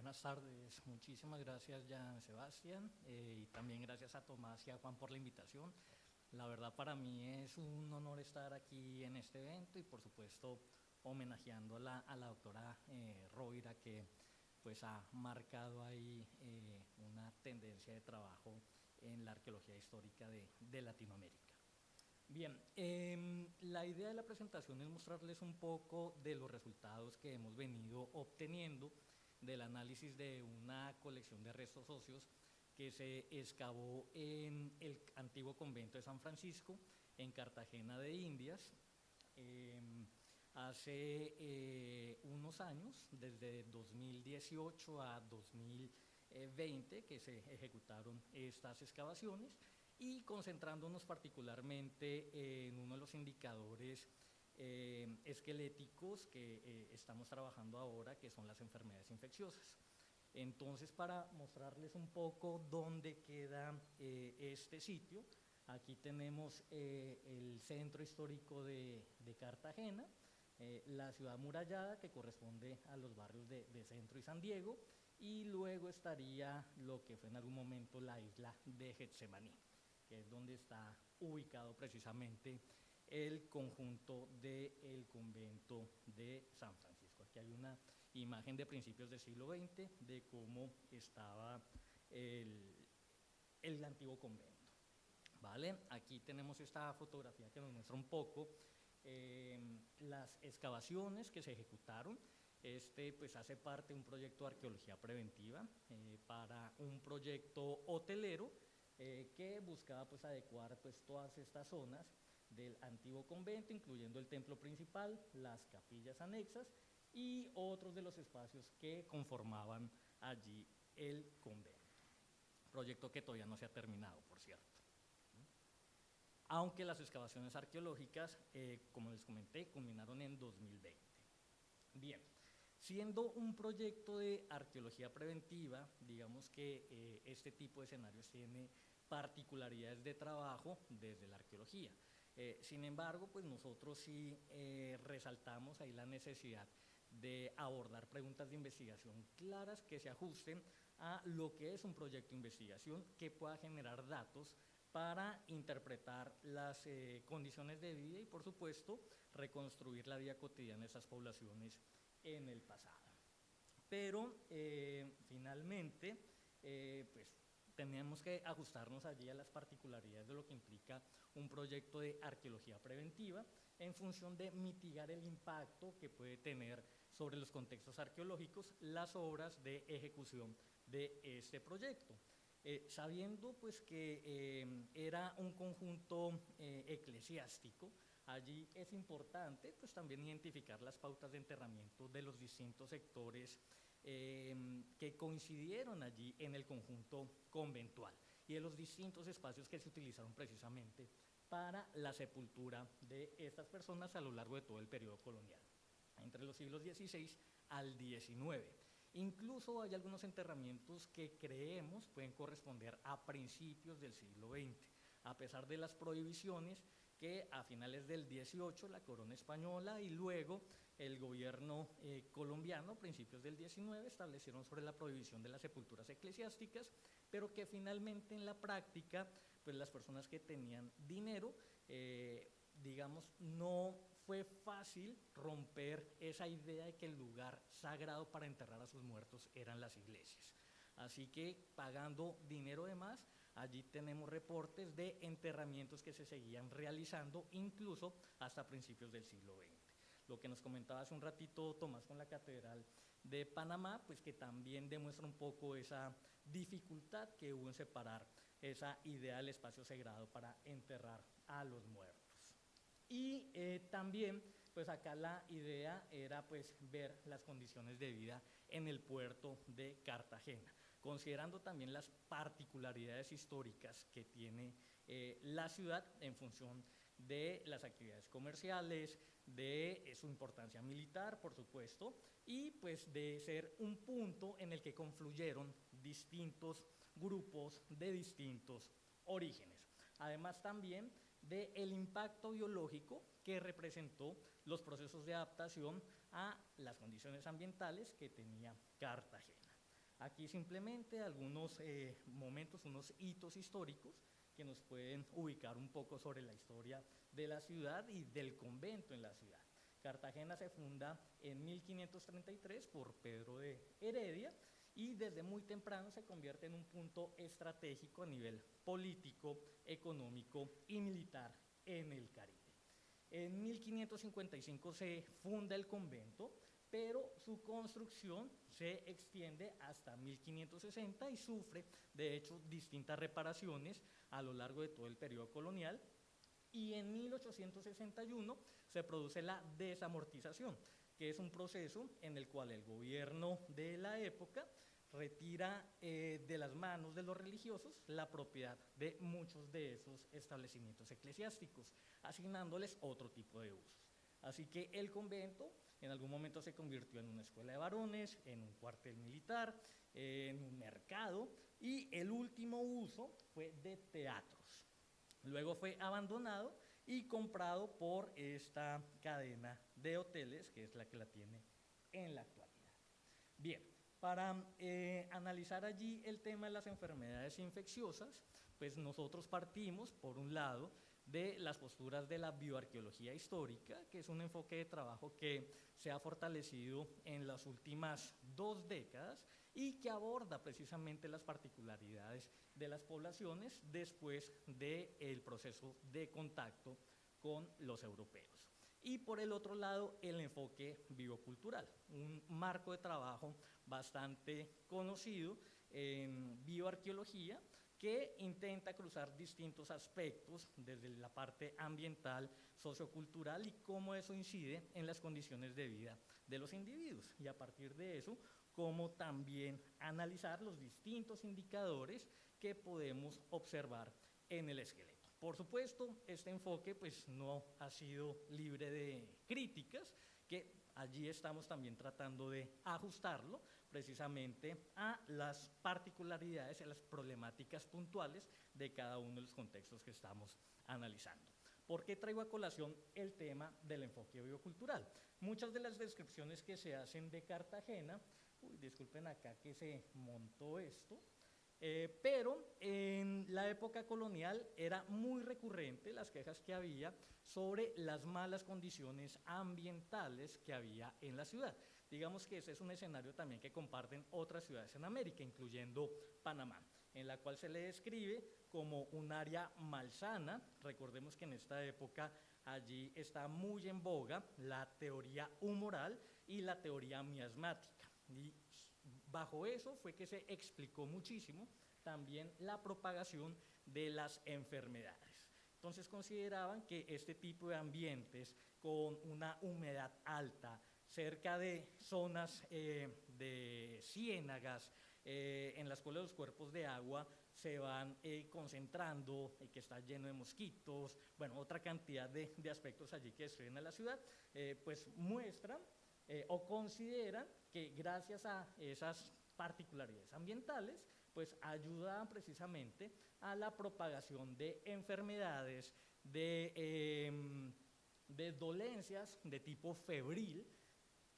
buenas tardes. Muchísimas gracias, Jan Sebastián, y también gracias a Tomás y a Juan por la invitación. La verdad para mí es un honor estar aquí en este evento y por supuesto homenajeando a la doctora Rovira, que pues ha marcado ahí una tendencia de trabajo en la arqueología histórica de Latinoamérica. Bien, la idea de la presentación es mostrarles un poco de los resultados que hemos venido obteniendo del análisis de una colección de restos óseos que se excavó en el antiguo convento de San Francisco, en Cartagena de Indias, hace unos años, desde 2018 a 2020, que se ejecutaron estas excavaciones, y concentrándonos particularmente en uno de los indicadores esqueléticos que estamos trabajando ahora, que son las enfermedades infecciosas. Entonces, para mostrarles un poco dónde queda este sitio, aquí tenemos el centro histórico de Cartagena, la ciudad amurallada, que corresponde a los barrios de Centro y San Diego, y luego estaría lo que fue en algún momento la isla de Getsemaní, que es donde está ubicado precisamente el conjunto del convento de San Francisco. Aquí hay una imagen de principios del siglo XX de cómo estaba el antiguo convento. ¿Vale? Aquí tenemos esta fotografía que nos muestra un poco las excavaciones que se ejecutaron. Este pues hace parte de un proyecto de arqueología preventiva para un proyecto hotelero que buscaba pues adecuar pues todas estas zonas del antiguo convento, incluyendo el templo principal, las capillas anexas y otros de los espacios que conformaban allí el convento. Proyecto que todavía no se ha terminado, por cierto. Aunque las excavaciones arqueológicas, como les comenté, culminaron en 2020. Bien, siendo un proyecto de arqueología preventiva, digamos que este tipo de escenarios tiene particularidades de trabajo desde la arqueología. Sin embargo, pues nosotros sí resaltamos ahí la necesidad de abordar preguntas de investigación claras que se ajusten a lo que es un proyecto de investigación que pueda generar datos para interpretar las condiciones de vida y, por supuesto, reconstruir la vida cotidiana de esas poblaciones en el pasado. Pero, finalmente, pues, tenemos que ajustarnos allí a las particularidades de lo que implica un proyecto de arqueología preventiva en función de mitigar el impacto que puede tener sobre los contextos arqueológicos las obras de ejecución de este proyecto. Sabiendo pues que era un conjunto eclesiástico, allí es importante pues también identificar las pautas de enterramiento de los distintos sectores que coincidieron allí en el conjunto conventual y de los distintos espacios que se utilizaron precisamente para la sepultura de estas personas a lo largo de todo el periodo colonial, entre los siglos XVI al XIX. Incluso hay algunos enterramientos que creemos pueden corresponder a principios del siglo XX, a pesar de las prohibiciones que a finales del XVIII la corona española y luego el gobierno colombiano, principios del XIX, establecieron sobre la prohibición de las sepulturas eclesiásticas, pero que finalmente en la práctica, pues las personas que tenían dinero, digamos, no fue fácil romper esa idea de que el lugar sagrado para enterrar a sus muertos eran las iglesias. Así que pagando dinero de más, allí tenemos reportes de enterramientos que se seguían realizando incluso hasta principios del siglo XX. Lo que nos comentaba hace un ratito Tomás con la Catedral de Panamá, pues que también demuestra un poco esa dificultad que hubo en separar esa idea del espacio sagrado para enterrar a los muertos. Y también, pues acá la idea era pues ver las condiciones de vida en el puerto de Cartagena, considerando también las particularidades históricas que tiene la ciudad en función de las actividades comerciales, de su importancia militar, por supuesto, y pues de ser un punto en el que confluyeron distintos grupos de distintos orígenes. Además también del impacto biológico que representó los procesos de adaptación a las condiciones ambientales que tenía Cartagena. Aquí simplemente algunos momentos, unos hitos históricos que nos pueden ubicar un poco sobre la historia de la ciudad y del convento en la ciudad. Cartagena se funda en 1533 por Pedro de Heredia y desde muy temprano se convierte en un punto estratégico a nivel político, económico y militar en el Caribe. En 1555 se funda el convento, pero su construcción se extiende hasta 1560 y sufre, de hecho, distintas reparaciones a lo largo de todo el periodo colonial. Y en 1861 se produce la desamortización, que es un proceso en el cual el gobierno de la época retira de las manos de los religiosos la propiedad de muchos de esos establecimientos eclesiásticos, asignándoles otro tipo de usos. Así que el convento en algún momento se convirtió en una escuela de varones, en un cuartel militar, en un mercado, y el último uso fue de teatros. Luego fue abandonado y comprado por esta cadena de hoteles, que es la que la tiene en la actualidad. Bien, para analizar allí el tema de las enfermedades infecciosas, pues nosotros partimos, por un lado, de las posturas de la bioarqueología histórica, que es un enfoque de trabajo que se ha fortalecido en las últimas 2 décadas y que aborda precisamente las particularidades de las poblaciones después del proceso de contacto con los europeos. Y por el otro lado, el enfoque biocultural, un marco de trabajo bastante conocido en bioarqueología, que intenta cruzar distintos aspectos desde la parte ambiental, sociocultural y cómo eso incide en las condiciones de vida de los individuos. Y a partir de eso, cómo también analizar los distintos indicadores que podemos observar en el esqueleto. Por supuesto, este enfoque pues, no ha sido libre de críticas, que allí estamos también tratando de ajustarlo precisamente a las particularidades, a las problemáticas puntuales de cada uno de los contextos que estamos analizando. ¿Por qué traigo a colación el tema del enfoque biocultural? Muchas de las descripciones que se hacen de Cartagena, disculpen acá que se montó esto, pero en la época colonial era muy recurrente las quejas que había sobre las malas condiciones ambientales que había en la ciudad. Digamos que ese es un escenario también que comparten otras ciudades en América, incluyendo Panamá, en la cual se le describe como un área malsana. Recordemos que en esta época allí está muy en boga la teoría humoral y la teoría miasmática. Y bajo eso fue que se explicó muchísimo también la propagación de las enfermedades. Entonces consideraban que este tipo de ambientes con una humedad alta, cerca de zonas de ciénagas, en las cuales los cuerpos de agua se van concentrando, que está lleno de mosquitos, bueno, otra cantidad de aspectos allí que destruyen a la ciudad, pues muestran o consideran que gracias a esas particularidades ambientales, pues ayudan precisamente a la propagación de enfermedades, de dolencias de tipo febril,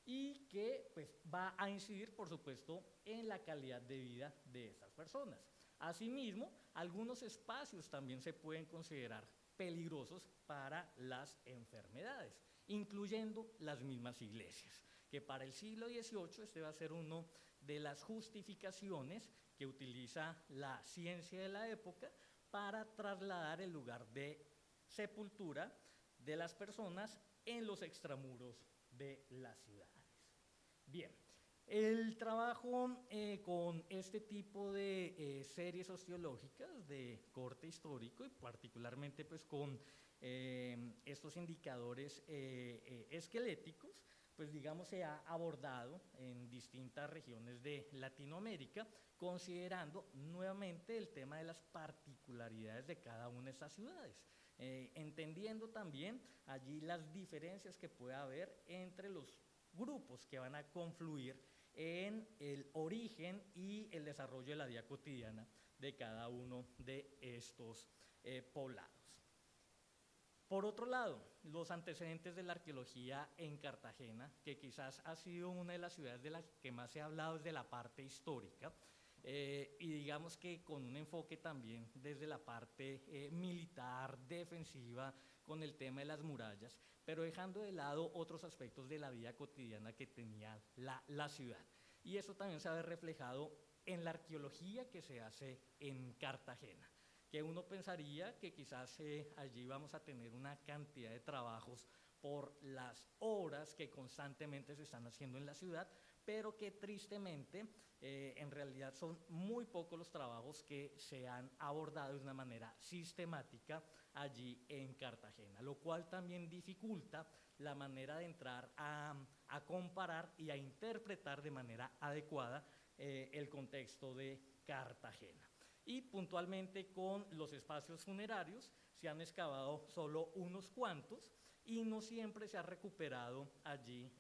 y que pues, va a incidir, por supuesto, en la calidad de vida de estas personas. Asimismo, algunos espacios también se pueden considerar peligrosos para las enfermedades, incluyendo las mismas iglesias, que para el siglo XVIII este va a ser una de las justificaciones que utiliza la ciencia de la época para trasladar el lugar de sepultura de las personas en los extramuros de las ciudades. Bien, el trabajo con este tipo de series sociológicas de corte histórico y particularmente pues con estos indicadores esqueléticos, pues digamos se ha abordado en distintas regiones de Latinoamérica, considerando nuevamente el tema de las particularidades de cada una de estas ciudades. Entendiendo también allí las diferencias que puede haber entre los grupos que van a confluir en el origen y el desarrollo de la vida cotidiana de cada uno de estos poblados. Por otro lado, los antecedentes de la arqueología en Cartagena, que quizás ha sido una de las ciudades de las que más se ha hablado desde la parte histórica, y digamos que con un enfoque también desde la parte militar, defensiva, con el tema de las murallas, pero dejando de lado otros aspectos de la vida cotidiana que tenía la ciudad. Y eso también se ve reflejado en la arqueología que se hace en Cartagena, que uno pensaría que quizás allí vamos a tener una cantidad de trabajos por las obras que constantemente se están haciendo en la ciudad, pero que tristemente en realidad son muy pocos los trabajos que se han abordado de una manera sistemática allí en Cartagena, lo cual también dificulta la manera de entrar a comparar y a interpretar de manera adecuada el contexto de Cartagena. Y puntualmente con los espacios funerarios se han excavado solo unos cuantos y no siempre se ha recuperado allí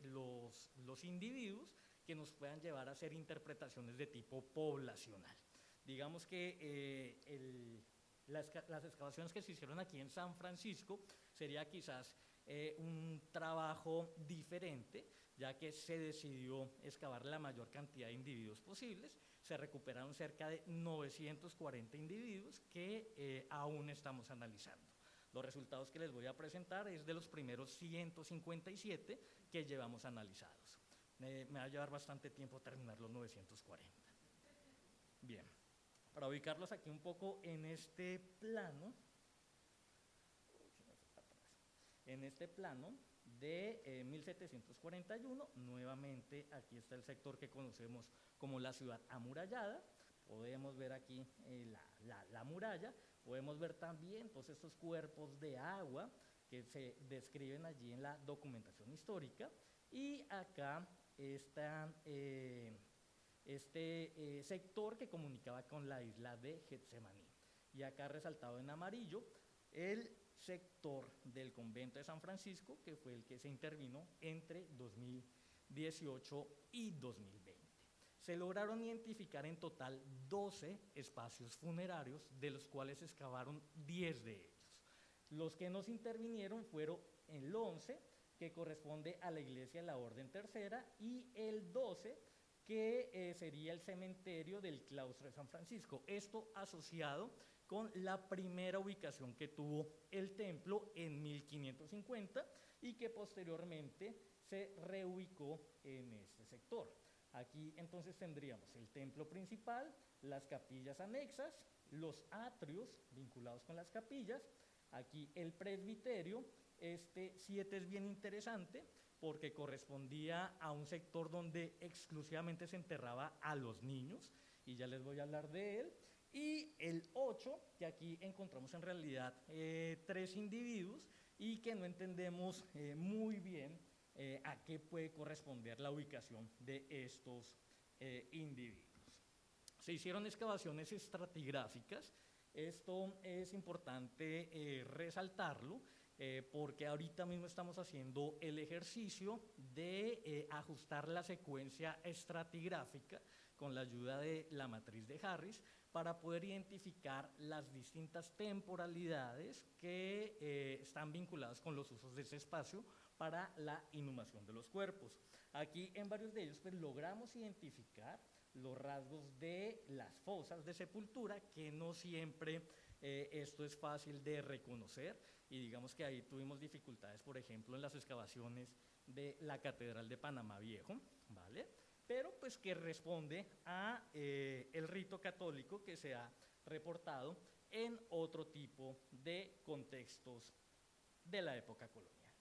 los individuos que nos puedan llevar a hacer interpretaciones de tipo poblacional. Digamos que las excavaciones que se hicieron aquí en San Francisco sería quizás un trabajo diferente, ya que se decidió excavar la mayor cantidad de individuos posibles. Se recuperaron cerca de 940 individuos que aún estamos analizando. Los resultados que les voy a presentar es de los primeros 157 que llevamos analizados. Me va a llevar bastante tiempo terminar los 940. Bien, para ubicarlos aquí un poco en este plano, de 1741, nuevamente aquí está el sector que conocemos como la ciudad amurallada. Podemos ver aquí la muralla, podemos ver también todos estos cuerpos de agua que se describen allí en la documentación histórica, y acá está este sector que comunicaba con la isla de Getsemaní, y acá resaltado en amarillo el sector del convento de San Francisco, que fue el que se intervino entre 2018 y 2020. Se lograron identificar en total 12 espacios funerarios, de los cuales se excavaron 10 de ellos. Los que no se intervinieron fueron el 11, que corresponde a la iglesia de la Orden Tercera, y el 12, que sería el cementerio del claustro de San Francisco. Esto asociado con la primera ubicación que tuvo el templo en 1550 y que posteriormente se reubicó en este sector. Aquí entonces tendríamos el templo principal, las capillas anexas, los atrios vinculados con las capillas, aquí el presbiterio. Este 7 es bien interesante porque correspondía a un sector donde exclusivamente se enterraba a los niños, y ya les voy a hablar de él. Y el 8, que aquí encontramos en realidad 3 individuos y que no entendemos muy bien a qué puede corresponder la ubicación de estos individuos. Se hicieron excavaciones estratigráficas. Esto es importante resaltarlo porque ahorita mismo estamos haciendo el ejercicio de ajustar la secuencia estratigráfica con la ayuda de la matriz de Harris, para poder identificar las distintas temporalidades que están vinculadas con los usos de ese espacio para la inhumación de los cuerpos. Aquí en varios de ellos pues logramos identificar los rasgos de las fosas de sepultura, que no siempre esto es fácil de reconocer, y digamos que ahí tuvimos dificultades, por ejemplo, en las excavaciones de la Catedral de Panamá Viejo, ¿vale? Pero pues que responde a el rito católico que se ha reportado en otro tipo de contextos de la época colonial,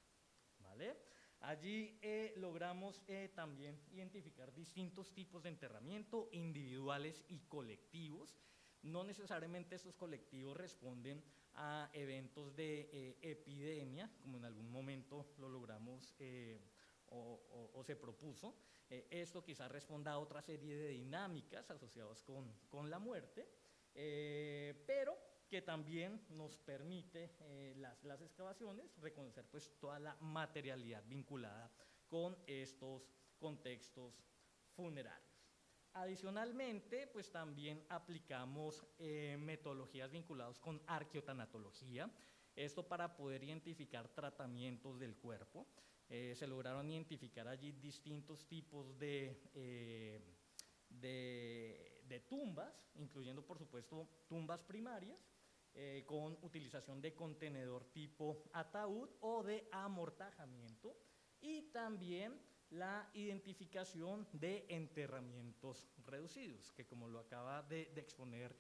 ¿vale? Allí logramos también identificar distintos tipos de enterramiento, individuales y colectivos. No necesariamente estos colectivos responden a eventos de epidemia, como en algún momento lo logramos o se propuso. Esto quizás responda a otra serie de dinámicas asociadas con la muerte, pero que también nos permite las excavaciones reconocer pues toda la materialidad vinculada con estos contextos funerarios. Adicionalmente, pues también aplicamos metodologías vinculadas con arqueotanatología. Esto para poder identificar tratamientos del cuerpo. Se lograron identificar allí distintos tipos de tumbas, incluyendo por supuesto tumbas primarias, con utilización de contenedor tipo ataúd o de amortajamiento, y también la identificación de enterramientos reducidos, que como lo acaba de exponer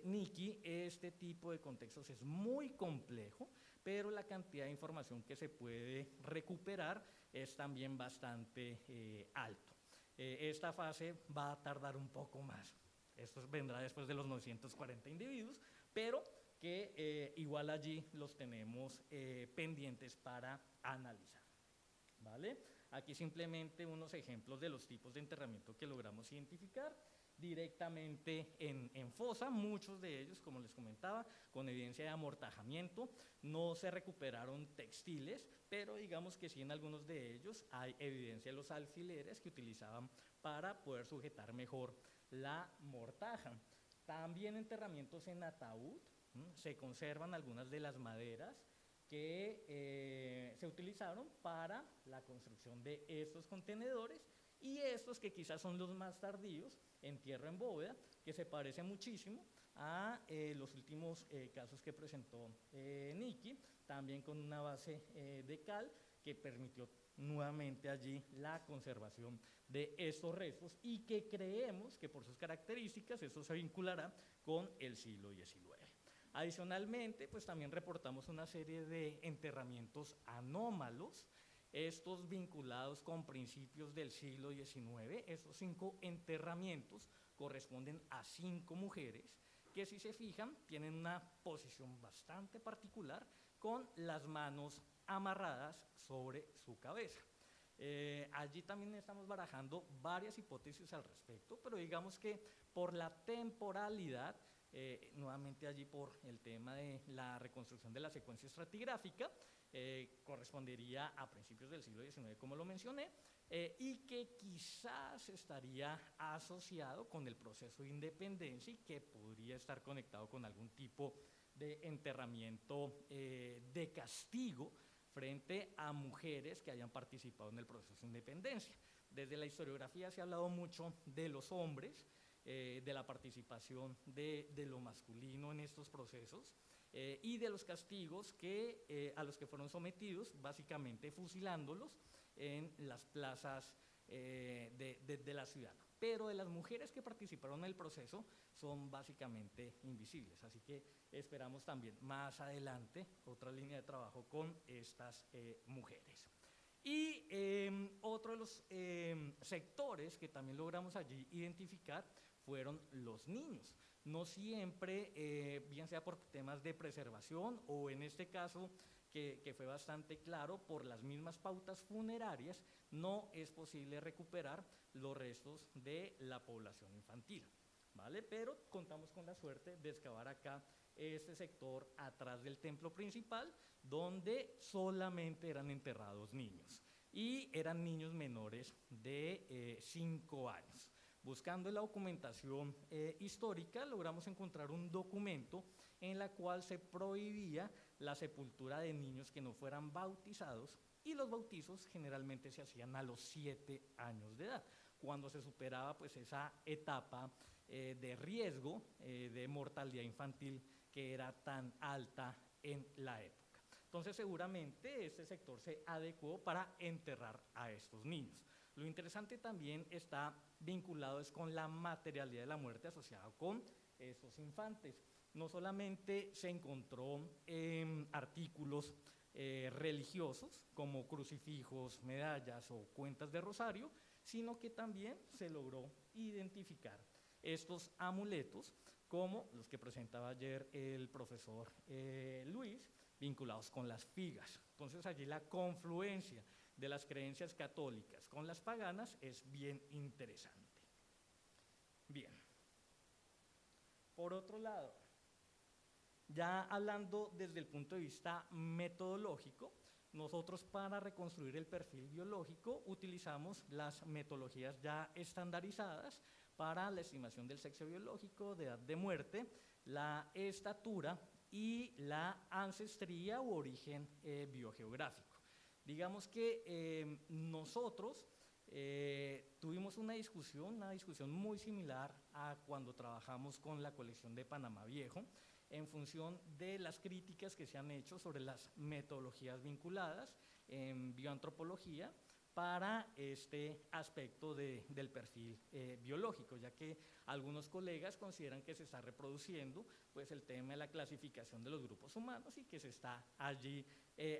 Nikki, este tipo de contextos es muy complejo, pero la cantidad de información que se puede recuperar es también bastante alto. Esta fase va a tardar un poco más. Esto vendrá después de los 940 individuos, pero que igual allí los tenemos pendientes para analizar, ¿vale? Aquí simplemente unos ejemplos de los tipos de enterramiento que logramos identificar directamente en fosa, muchos de ellos, como les comentaba, con evidencia de amortajamiento. No se recuperaron textiles, pero digamos que sí en algunos de ellos hay evidencia de los alfileres que utilizaban para poder sujetar mejor la mortaja. También enterramientos en ataúd, se conservan algunas de las maderas que se utilizaron para la construcción de estos contenedores, y estos que quizás son los más tardíos, entierro en bóveda, que se parece muchísimo a los últimos casos que presentó Nikki, también con una base de cal que permitió nuevamente allí la conservación de estos restos, y que creemos que por sus características eso se vinculará con el siglo XIX. Adicionalmente, pues también reportamos una serie de enterramientos anómalos, estos vinculados con principios del siglo XIX. Estos 5 enterramientos corresponden a 5 mujeres que, si se fijan, tienen una posición bastante particular, con las manos amarradas sobre su cabeza. Allí también estamos barajando varias hipótesis al respecto, pero digamos que por la temporalidad, nuevamente allí por el tema de la reconstrucción de la secuencia estratigráfica, correspondería a principios del siglo XIX, como lo mencioné, y que quizás estaría asociado con el proceso de independencia y que podría estar conectado con algún tipo de enterramiento de castigo frente a mujeres que hayan participado en el proceso de independencia. Desde la historiografía se ha hablado mucho de los hombres, de la participación de lo masculino en estos procesos, y de los castigos a los que fueron sometidos, básicamente fusilándolos en las plazas de la ciudad. Pero de las mujeres que participaron en el proceso son básicamente invisibles, así que esperamos también más adelante otra línea de trabajo con estas mujeres. Y otro de los sectores que también logramos allí identificar fueron los niños. No siempre, bien sea por temas de preservación o en este caso que fue bastante claro, por las mismas pautas funerarias, no es posible recuperar los restos de la población infantil, ¿vale? Pero contamos con la suerte de excavar acá este sector atrás del templo principal, donde solamente eran enterrados niños, y eran niños menores de 5 años. Buscando la documentación histórica, logramos encontrar un documento en la cual se prohibía la sepultura de niños que no fueran bautizados, y los bautizos generalmente se hacían a los 7 años de edad, cuando se superaba pues esa etapa de riesgo de mortalidad infantil que era tan alta en la época. Entonces seguramente este sector se adecuó para enterrar a estos niños. Lo interesante también está vinculado es con la materialidad de la muerte asociada con estos infantes. No solamente se encontró artículos religiosos como crucifijos, medallas o cuentas de rosario, sino que también se logró identificar estos amuletos como los que presentaba ayer el profesor Luis, vinculados con las figas. Entonces allí la confluencia de las creencias católicas con las paganas es bien interesante. Bien. Por otro lado, ya hablando desde el punto de vista metodológico, nosotros para reconstruir el perfil biológico utilizamos las metodologías ya estandarizadas para la estimación del sexo biológico, de edad de muerte, la estatura y la ancestría u origen biogeográfico. Digamos que nosotros tuvimos una discusión muy similar a cuando trabajamos con la colección de Panamá Viejo, en función de las críticas que se han hecho sobre las metodologías vinculadas en bioantropología para este aspecto del perfil biológico, ya que algunos colegas consideran que se está reproduciendo pues, el tema de la clasificación de los grupos humanos y que se está allí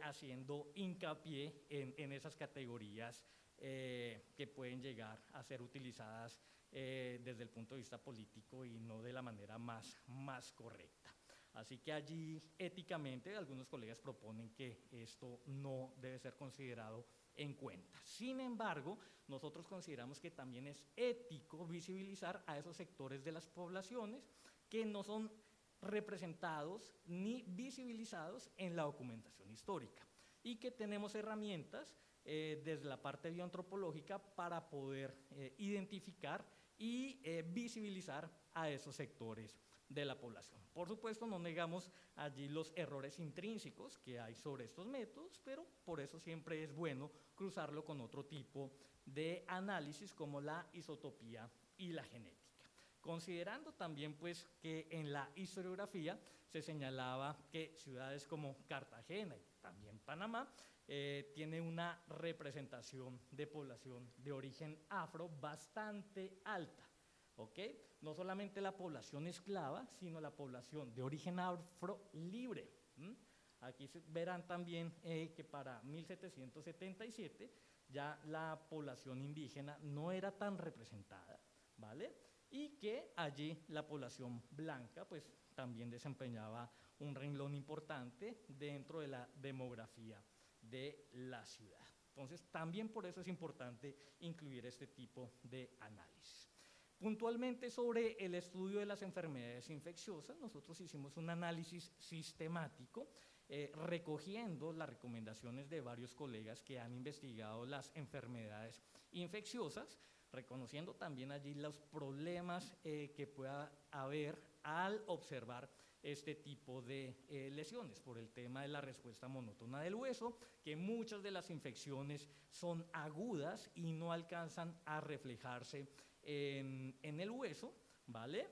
haciendo hincapié en esas categorías que pueden llegar a ser utilizadas desde el punto de vista político y no de la manera más correcta. Así que allí, éticamente, algunos colegas proponen que esto no debe ser considerado en cuenta. Sin embargo, nosotros consideramos que también es ético visibilizar a esos sectores de las poblaciones que no son representados ni visibilizados en la documentación histórica y que tenemos herramientas desde la parte bioantropológica para poder identificar y visibilizar a esos sectores de la población. Por supuesto, no negamos allí los errores intrínsecos que hay sobre estos métodos, pero por eso siempre es bueno cruzarlo con otro tipo de análisis como la isotopía y la genética. Considerando también pues, que en la historiografía se señalaba que ciudades como Cartagena y también Panamá tiene una representación de población de origen afro bastante alta. ¿Okay? No solamente la población esclava, sino la población de origen afro libre. Aquí verán también que para 1777 ya la población indígena no era tan representada, ¿vale? Y que allí la población blanca pues también desempeñaba un renglón importante dentro de la demografía de la ciudad. Entonces, también por eso es importante incluir este tipo de análisis. Puntualmente sobre el estudio de las enfermedades infecciosas, nosotros hicimos un análisis sistemático recogiendo las recomendaciones de varios colegas que han investigado las enfermedades infecciosas, reconociendo también allí los problemas que pueda haber al observar este tipo de lesiones por el tema de la respuesta monótona del hueso, que muchas de las infecciones son agudas y no alcanzan a reflejarse en el hueso, ¿vale?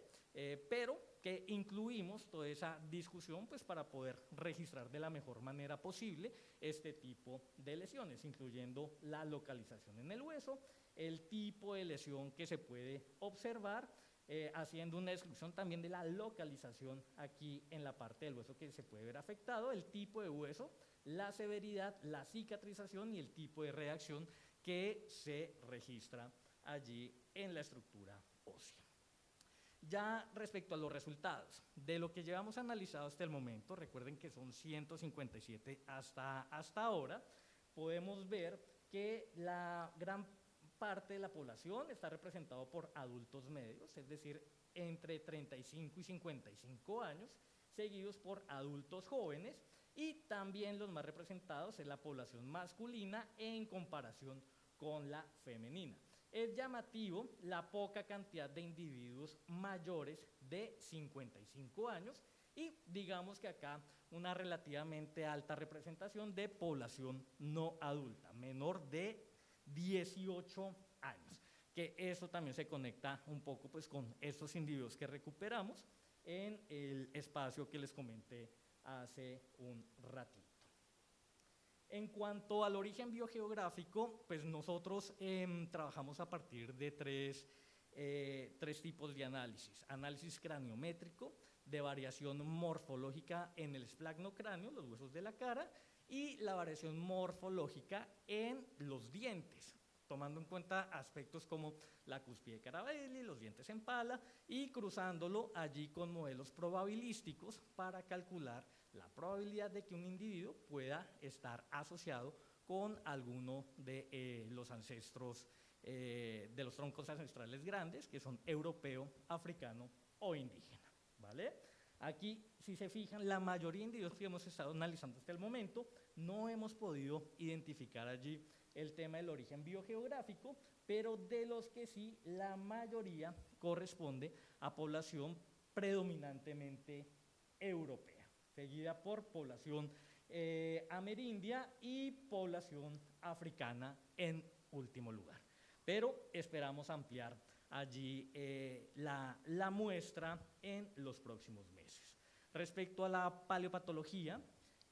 Pero que incluimos toda esa discusión pues, para poder registrar de la mejor manera posible este tipo de lesiones, incluyendo la localización en el hueso, el tipo de lesión que se puede observar, haciendo una descripción también de la localización aquí en la parte del hueso que se puede ver afectado, el tipo de hueso, la severidad, la cicatrización y el tipo de reacción que se registra allí en la estructura ósea. Ya respecto a los resultados, de lo que llevamos analizado hasta el momento, recuerden que son 157 hasta ahora, podemos ver que la gran parte de la población está representado por adultos medios, es decir, entre 35 y 55 años, seguidos por adultos jóvenes, y también los más representados es la población masculina en comparación con la femenina. Es llamativo la poca cantidad de individuos mayores de 55 años y digamos que acá una relativamente alta representación de población no adulta, menor de 18 años, que eso también se conecta un poco pues, con estos individuos que recuperamos en el espacio que les comenté hace un ratito. En cuanto al origen biogeográfico, pues nosotros trabajamos a partir de tres tipos de análisis. Análisis craniométrico, de variación morfológica en el esplagno-cráneo, los huesos de la cara, y la variación morfológica en los dientes, tomando en cuenta aspectos como la cúspide de Carabelli, los dientes en pala, y cruzándolo allí con modelos probabilísticos para calcular la probabilidad de que un individuo pueda estar asociado con alguno de los ancestros, de los troncos ancestrales grandes, que son europeo, africano o indígena, ¿vale? Aquí, si se fijan, la mayoría de individuos que hemos estado analizando hasta el momento, no hemos podido identificar allí el tema del origen biogeográfico, pero de los que sí, la mayoría corresponde a población predominantemente europea. seguida por población amerindia y población africana en último lugar. Pero esperamos ampliar allí la muestra en los próximos meses. Respecto a la paleopatología,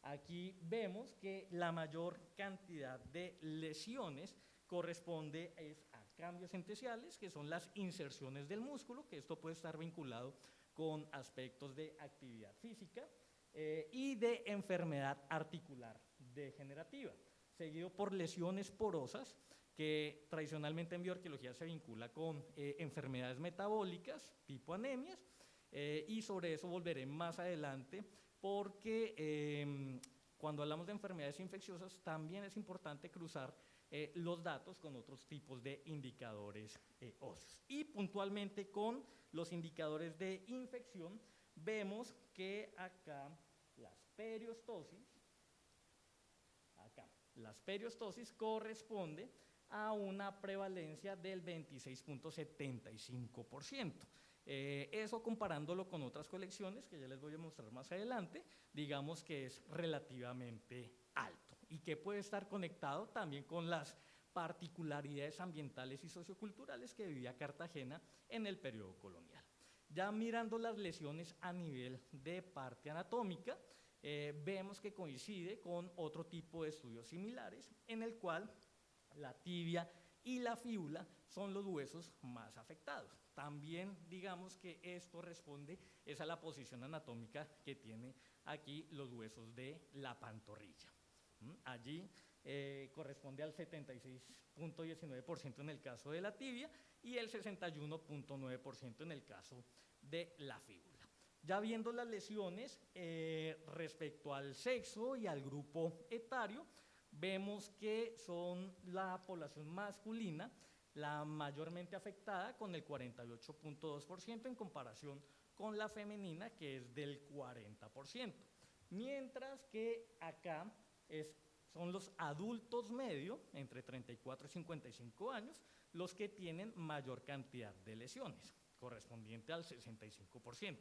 aquí vemos que la mayor cantidad de lesiones corresponde a cambios entesiales, que son las inserciones del músculo, que esto puede estar vinculado con aspectos de actividad física y de enfermedad articular degenerativa, seguido por lesiones porosas, que tradicionalmente en bioarqueología se vincula con enfermedades metabólicas, tipo anemias, y sobre eso volveré más adelante, porque cuando hablamos de enfermedades infecciosas también es importante cruzar los datos con otros tipos de indicadores óseos. Y puntualmente con los indicadores de infección, vemos que acá las periostosis corresponde a una prevalencia del 26.75%. Eso comparándolo con otras colecciones, que ya les voy a mostrar más adelante, digamos que es relativamente alto y que puede estar conectado también con las particularidades ambientales y socioculturales que vivía Cartagena en el periodo colonial. Ya mirando las lesiones a nivel de parte anatómica, vemos que coincide con otro tipo de estudios similares, en el cual la tibia y la fíbula son los huesos más afectados. También digamos que esto responde a la posición anatómica que tiene aquí los huesos de la pantorrilla. Allí corresponde al 76.19% en el caso de la tibia y el 61.9% en el caso de la fíbula. Ya viendo las lesiones respecto al sexo y al grupo etario, vemos que son la población masculina la mayormente afectada, con el 48.2% en comparación con la femenina, que es del 40%. Mientras que acá son los adultos medio, entre 34 y 55 años, los que tienen mayor cantidad de lesiones, correspondiente al 65%.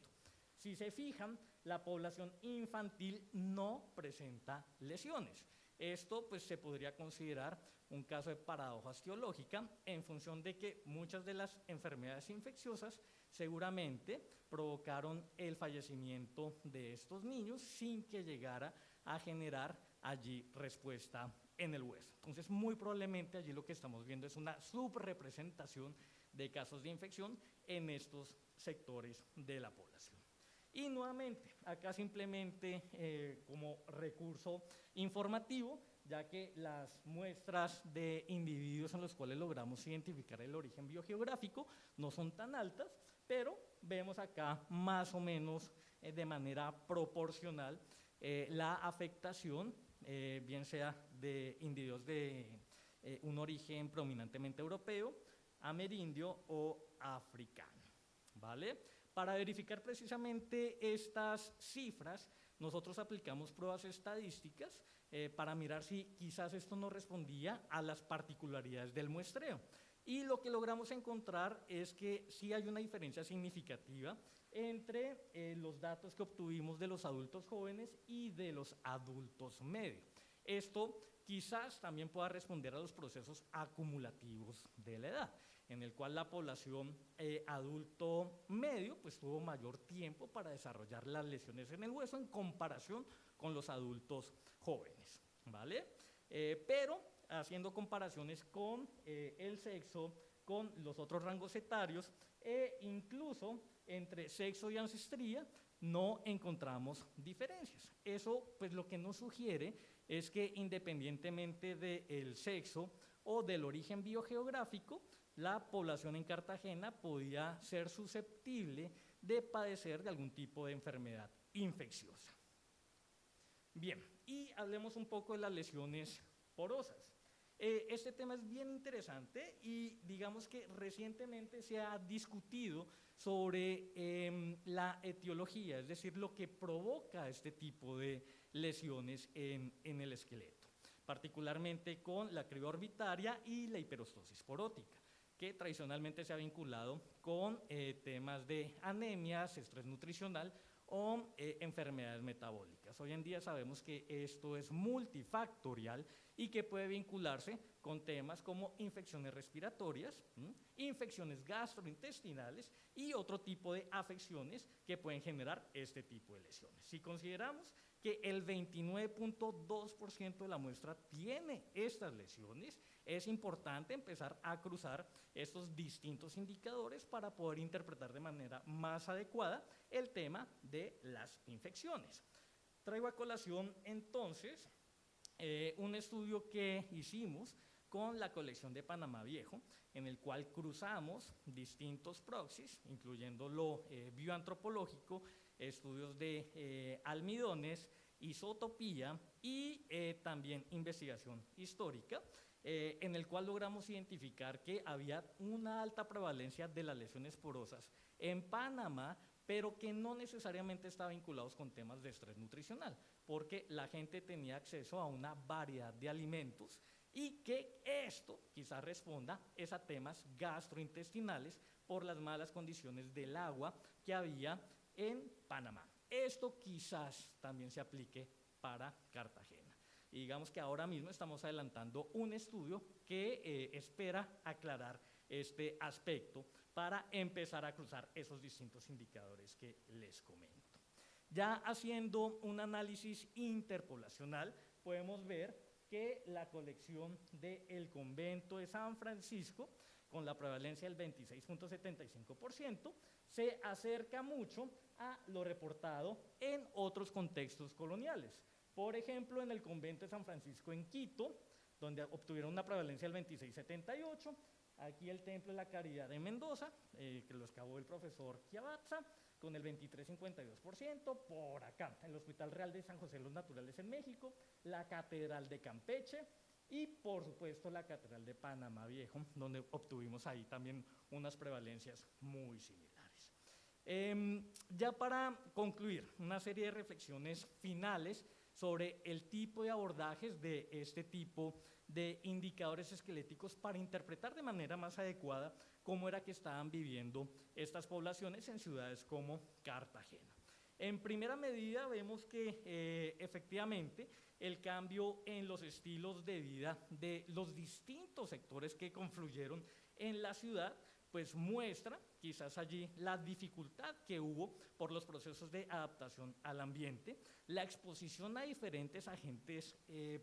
Si se fijan, la población infantil no presenta lesiones. Esto pues se podría considerar un caso de paradoja osteológica, en función de que muchas de las enfermedades infecciosas seguramente provocaron el fallecimiento de estos niños sin que llegara a generar allí respuesta en el hueso. Entonces, muy probablemente allí lo que estamos viendo es una subrepresentación de casos de infección en estos sectores de la población. Y nuevamente, acá simplemente como recurso informativo, ya que las muestras de individuos en los cuales logramos identificar el origen biogeográfico no son tan altas, pero vemos acá más o menos de manera proporcional la afectación, bien sea de individuos de un origen prominentemente europeo, amerindio o africano, ¿vale? Para verificar precisamente estas cifras, nosotros aplicamos pruebas estadísticas para mirar si quizás esto no respondía a las particularidades del muestreo. Y lo que logramos encontrar es que sí hay una diferencia significativa entre los datos que obtuvimos de los adultos jóvenes y de los adultos medios. Esto quizás también pueda responder a los procesos acumulativos de la edad, en el cual la población adulto medio pues tuvo mayor tiempo para desarrollar las lesiones en el hueso en comparación con los adultos jóvenes, ¿vale? Pero haciendo comparaciones con el sexo, con los otros rangos etarios e incluso entre sexo y ancestría, no encontramos diferencias. Eso pues lo que nos sugiere es que independientemente del sexo o del origen biogeográfico, la población en Cartagena podía ser susceptible de padecer de algún tipo de enfermedad infecciosa. Bien, y hablemos un poco de las lesiones porosas. Este tema es bien interesante y digamos que recientemente se ha discutido sobre la etiología, es decir, lo que provoca este tipo de lesiones en el esqueleto, particularmente con la cribia orbitaria y la hiperostosis porótica, que tradicionalmente se ha vinculado con temas de anemias, estrés nutricional o enfermedades metabólicas. Hoy en día sabemos que esto es multifactorial y que puede vincularse con temas como infecciones respiratorias, infecciones gastrointestinales y otro tipo de afecciones que pueden generar este tipo de lesiones. Si consideramos que el 29.2% de la muestra tiene estas lesiones, es importante empezar a cruzar estos distintos indicadores para poder interpretar de manera más adecuada el tema de las infecciones. Traigo a colación entonces un estudio que hicimos con la colección de Panamá Viejo, en el cual cruzamos distintos proxies, incluyendo lo bioantropológico, estudios de almidones, isotopía y también investigación histórica, en el cual logramos identificar que había una alta prevalencia de las lesiones porosas en Panamá, pero que no necesariamente estaban vinculados con temas de estrés nutricional, porque la gente tenía acceso a una variedad de alimentos y que esto quizás responda a temas gastrointestinales por las malas condiciones del agua que había en Panamá. Esto quizás también se aplique para Cartagena. Y digamos que ahora mismo estamos adelantando un estudio que espera aclarar este aspecto para empezar a cruzar esos distintos indicadores que les comento. Ya haciendo un análisis interpoblacional, podemos ver que la colección del convento de San Francisco, con la prevalencia del 26.75%, se acerca mucho a lo reportado en otros contextos coloniales. Por ejemplo, en el convento de San Francisco en Quito, donde obtuvieron una prevalencia del 26.78%, aquí el Templo de la Caridad de Mendoza, que lo excavó el profesor Chiavatza, con el 23.52%, por acá, el Hospital Real de San José de los Naturales en México, la Catedral de Campeche y, por supuesto, la Catedral de Panamá Viejo, donde obtuvimos ahí también unas prevalencias muy similares. Ya para concluir, una serie de reflexiones finales sobre el tipo de abordajes de este tipo de indicadores esqueléticos para interpretar de manera más adecuada cómo era que estaban viviendo estas poblaciones en ciudades como Cartagena. En primera medida vemos que efectivamente el cambio en los estilos de vida de los distintos sectores que confluyeron en la ciudad pues muestra quizás allí la dificultad que hubo por los procesos de adaptación al ambiente, la exposición a diferentes agentes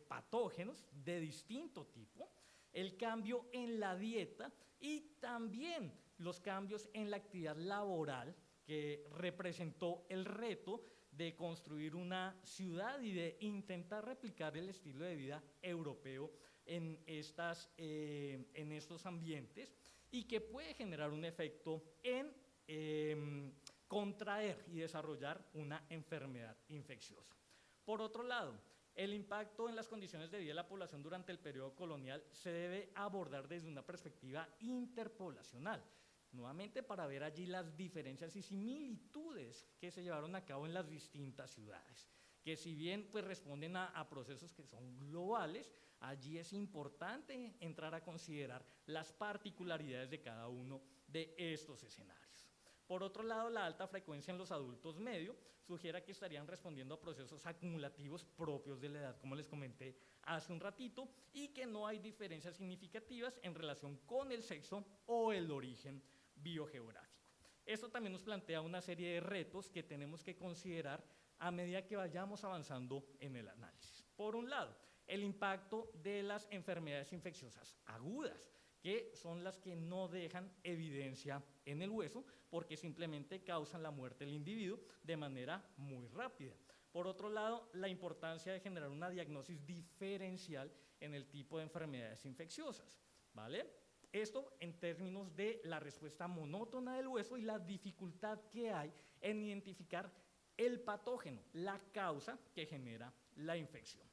patógenos de distinto tipo, el cambio en la dieta y también los cambios en la actividad laboral que representó el reto de construir una ciudad y de intentar replicar el estilo de vida europeo en estos ambientes, y que puede generar un efecto en contraer y desarrollar una enfermedad infecciosa. Por otro lado, el impacto en las condiciones de vida de la población durante el periodo colonial se debe abordar desde una perspectiva interpoblacional, nuevamente para ver allí las diferencias y similitudes que se llevaron a cabo en las distintas ciudades, que si bien pues responden a procesos que son globales, allí es importante entrar a considerar las particularidades de cada uno de estos escenarios. Por otro lado, la alta frecuencia en los adultos medio sugiere que estarían respondiendo a procesos acumulativos propios de la edad, como les comenté hace un ratito, y que no hay diferencias significativas en relación con el sexo o el origen biogeográfico. Esto también nos plantea una serie de retos que tenemos que considerar a medida que vayamos avanzando en el análisis. Por un lado, el impacto de las enfermedades infecciosas agudas, que son las que no dejan evidencia en el hueso porque simplemente causan la muerte del individuo de manera muy rápida. Por otro lado, la importancia de generar una diagnosis diferencial en el tipo de enfermedades infecciosas, ¿vale? Esto en términos de la respuesta monótona del hueso y la dificultad que hay en identificar el patógeno, la causa que genera la infección.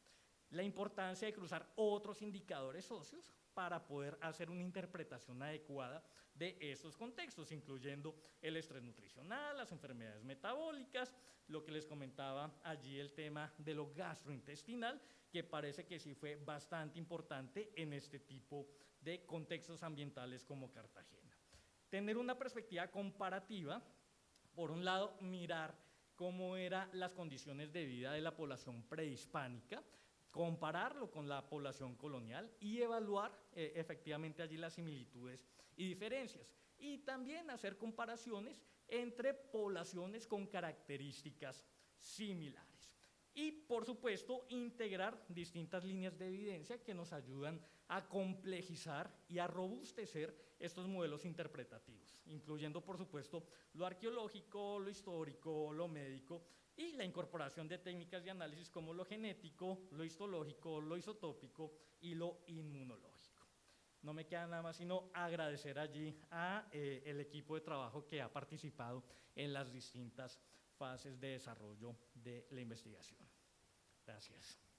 La importancia de cruzar otros indicadores óseos para poder hacer una interpretación adecuada de estos contextos, incluyendo el estrés nutricional, las enfermedades metabólicas, lo que les comentaba allí, el tema de lo gastrointestinal, que parece que sí fue bastante importante en este tipo de contextos ambientales como Cartagena. Tener una perspectiva comparativa, por un lado, mirar cómo eran las condiciones de vida de la población prehispánica, compararlo con la población colonial y evaluar efectivamente allí las similitudes y diferencias. Y también hacer comparaciones entre poblaciones con características similares. Y, por supuesto, integrar distintas líneas de evidencia que nos ayudan a complejizar y a robustecer estos modelos interpretativos, incluyendo, por supuesto, lo arqueológico, lo histórico, lo médico y la incorporación de técnicas de análisis como lo genético, lo histológico, lo isotópico y lo inmunológico. No me queda nada más sino agradecer allí a el equipo de trabajo que ha participado en las distintas fases de desarrollo de la investigación. Gracias.